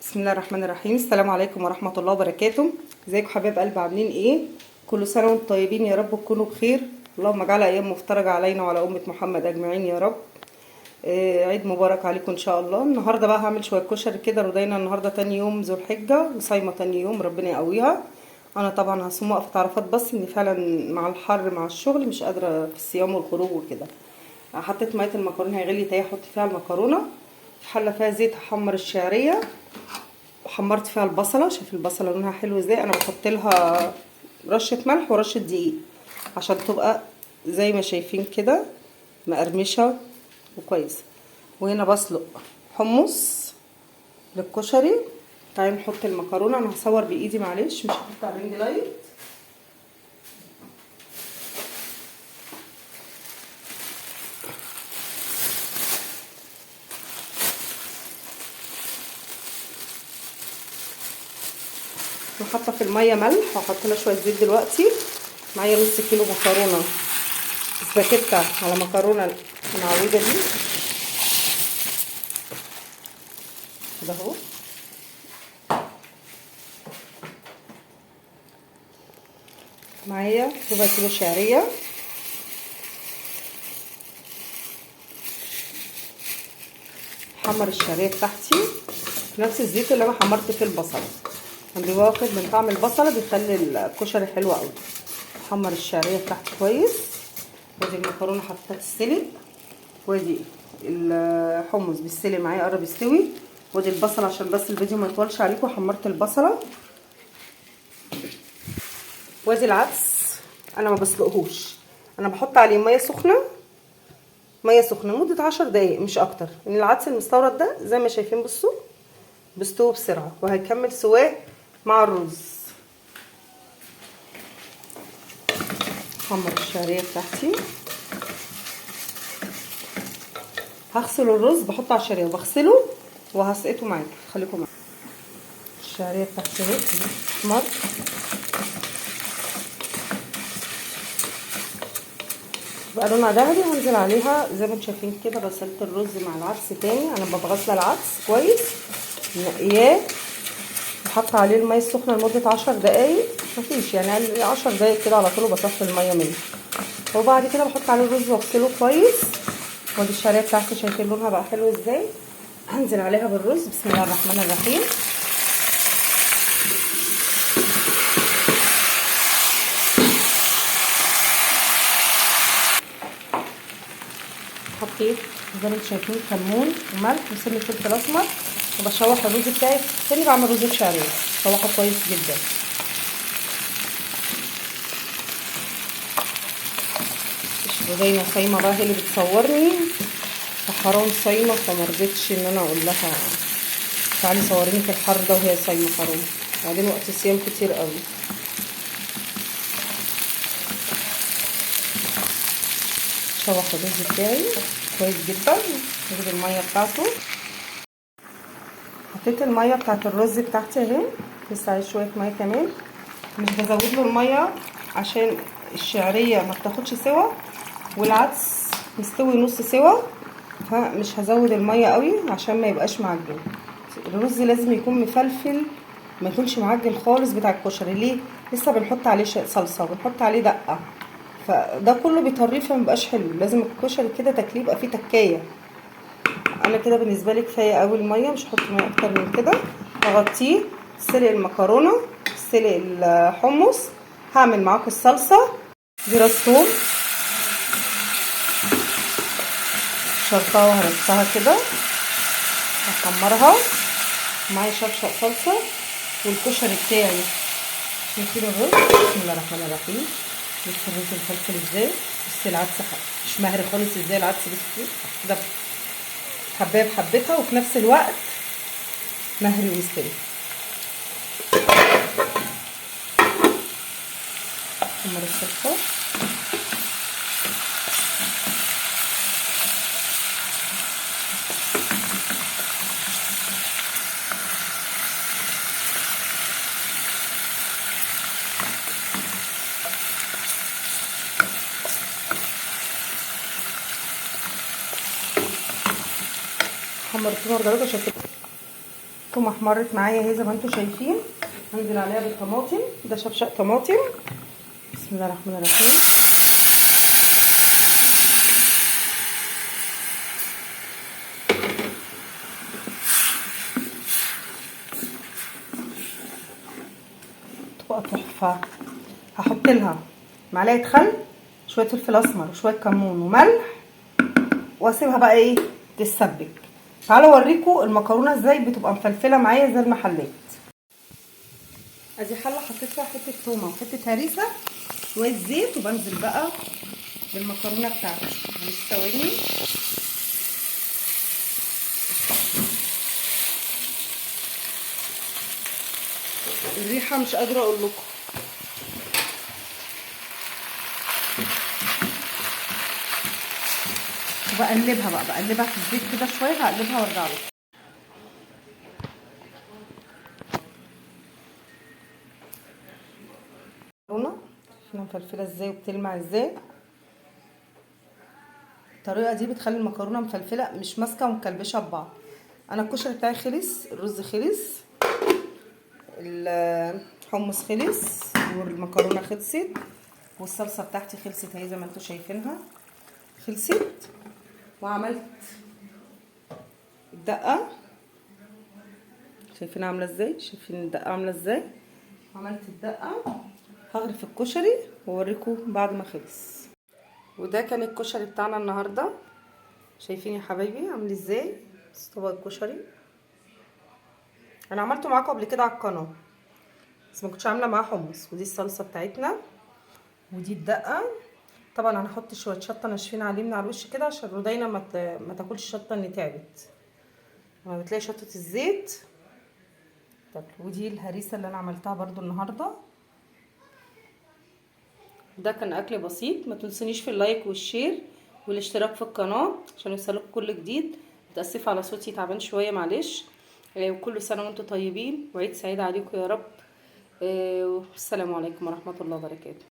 بسم الله الرحمن الرحيم. السلام عليكم ورحمة الله وبركاته. ازيكم حبايب قلب، عاملين ايه؟ كل سنة وانتم طيبين، يا رب تكونوا بخير. اللهم اجعل ايام مفترجة علينا وعلى أمة محمد اجمعين يا رب. عيد مبارك عليكم ان شاء الله. النهارده بقى هعمل شوية كشري كده. رضينا النهارده تاني يوم ذو الحجة وصايمة تاني يوم، ربنا يقويها. انا طبعا هصوم وقفة عرفات، بس اني فعلا مع الحر مع الشغل مش قادرة في الصيام والخروج وكده. حطيت مية المكرونة هيغلي تاني، احط فيها المكرونة في حلة فيها زيت، احمر الشعرية وحمرت فيها البصله. شوف البصله لونها حلو ازاي. انا بحط لها رشه ملح ورشه دقيق عشان تبقى زي ما شايفين كده مقرمشه وكويسه. وهنا بسلق حمص للكشري. تعالوا نحط المكرونه. انا هصور بايدي معلش، مش هحط على رينج لايت. وحاطه في الميه ملح، وهحط لها شويه زيت دلوقتي. معايا نص كيلو مكرونه سباكيتا على مكرونه المعوجه دي كده اهو. معايا ربع كيلو شعريه، حمر الشعريه بتاعتي في نفس الزيت اللي انا حمرت فيه البصله، كان بيواخد من طعم البصله، بيخلي الكشري حلو قوي. حمر الشعريه بتاعتي كويس. وادي المكرونه حطيتها تتسلق، وادي الحمص بيستوي معايا، قرب يستوي. وادي البصل عشان بس الفيديو ما يطولش عليكم، حمرت البصله. وادي العدس، انا ما بسلقهوش، انا بحط عليه ميه سخنه، ميه سخنه لمده 10 دقايق مش اكتر. ان العدس المستورد ده زي ما شايفين بصوا بيستوي بسرعه، وهيكمل سواه مع الرز. حمر الشعريه بتاعتي. هغسل الرز، بحطه على الشعريه وبغسله وهسقطه معاكم، خليكم معايا. الشعريه بتاعتي اهي احمر. بقى لونها ذهبي، وهنزل عليها زي ما انتم شايفين كده. غسلت الرز مع العدس تاني. انا ببقى غاسله العدس كويس منقياه، وحاطه عليه الميه السخنه لمده 10 دقايق، مفيش يعني 10 دقايق كده على طول، وبصفي الميه منه. وبعد كده بحط عليه الرز واغسله كويس. ودي الشعريه بتاعتي شايفين لونها بقى حلو ازاي. هنزل عليها بالرز. بسم الله الرحمن الرحيم. حطيت زي ما انتم شايفين كمون وملح وسن فلفل اسمر، وبشوح الرز بتاعي تاني. بعمل رز بشعريه بشوحه كويس جدا. زينة صايمه بقى هي اللي بتصورني، فحرام صايمه، فمرضتش ان انا اقول لها تعالي صوريني في الحر ده وهي صايمه، حرام. بعدين وقت الصيام كتير قوي. شوح الرز بتاعي كويس جدا. اجيب الميه بتاعته. حطيت الميه بتاعت الرز بتاعتي اهي، لسه عايز شويه ميه كمان. مش بزود له الميه عشان الشعريه ما بتاخدش سوا، والعدس مستوي نص سوا، فمش هزود الميه قوي عشان ما يبقاش معجن. الرز لازم يكون مفلفل، ما يكونش معجن خالص بتاع الكشري. ليه؟ لسه بنحط عليه صلصه وبنحط عليه دقه، فده كله بيطريه فما بيبقاش حلو. لازم الكشري كده تاكليه يبقى فيه تكايه. انا كده بالنسبه لي كفايه قوي الميه، مش هحط ميه اكتر من كده. اغطيه. سلق المكرونه، سلق الحمص. هعمل معاكم الصلصه. دي راس توم شرطها وهرسها كده، هحمرها. معايا شفشق صلصه والكشري بتاعي. شايفين الرز؟ بسم الله الرحمن الرحيم. بص الرز مفلفل ازاي، بص العدس مش مهري خالص ازاي العدس، بصي ده حبايه بحبتها، وفي نفس الوقت مهري ومستوي. حمر الصلصه. حمرتهم على درجه عشان التومه احمرت معايا اهي زي ما انتم شايفين. هنزل عليها بالطماطم، ده شفشق طماطم. بسم الله الرحمن الرحيم. تبقى تحفه. هحط لها معلقه خل، شويه فلفل اسمر وشويه كمون وملح، واسيبها بقى ايه تتسبك. تعالوا اوريكم المكرونه ازاي بتبقى مفلفله معايا زي المحلات. ادي حله حطيت فيها حته تومه وحته هريسه شويه زيت، وبنزل بقى بالمكرونه بتاعتي. معلش ثواني. الريحه مش قادره اقول لكم. وبقلبها بقى، بقلبها في الزيت كده شويه، هقلبها وارجع لكم. المكرونه مفلفله ازاي وبتلمع ازاي. الطريقه دي بتخلي المكرونه مفلفله مش ماسكه ومكلبشه ببعض. انا الكشري بتاعي خلص، الرز خلص، الحمص خلص، والمكرونه خلصت، والصلصه بتاعتي خلصت اهي زي ما انتم شايفينها خلصت. وعملت الدقه، شايفين عامله ازاي؟ شايفين الدقه عامله ازاي؟ عملت الدقه. هغرف الكشري واوريكم بعد ما خلص. وده كان الكشري بتاعنا النهارده. شايفين يا حبايبي عامل ازاي؟ طبق الكشري انا عملته معاكم قبل كده على القناه، بس ما كنتش عامله معاه حمص. ودي الصلصه بتاعتنا، ودي الدقه. طبعا انا هحط شويه شطه ناشفين عليه من على الوش كده عشان رودينا ما تاكلش شطه ان تعبت. لما بتلاقي شطه الزيت تاكل. ودي الهريسه اللي انا عملتها برضو النهارده. ده كان اكل بسيط. ما تنسونيش في اللايك والشير والاشتراك في القناه عشان يوصلكم كل جديد. متاسفه على صوتي، تعبان شويه معلش. وكل سنه وانتم طيبين وعيد سعيد عليكم يا رب. والسلام عليكم ورحمه الله وبركاته.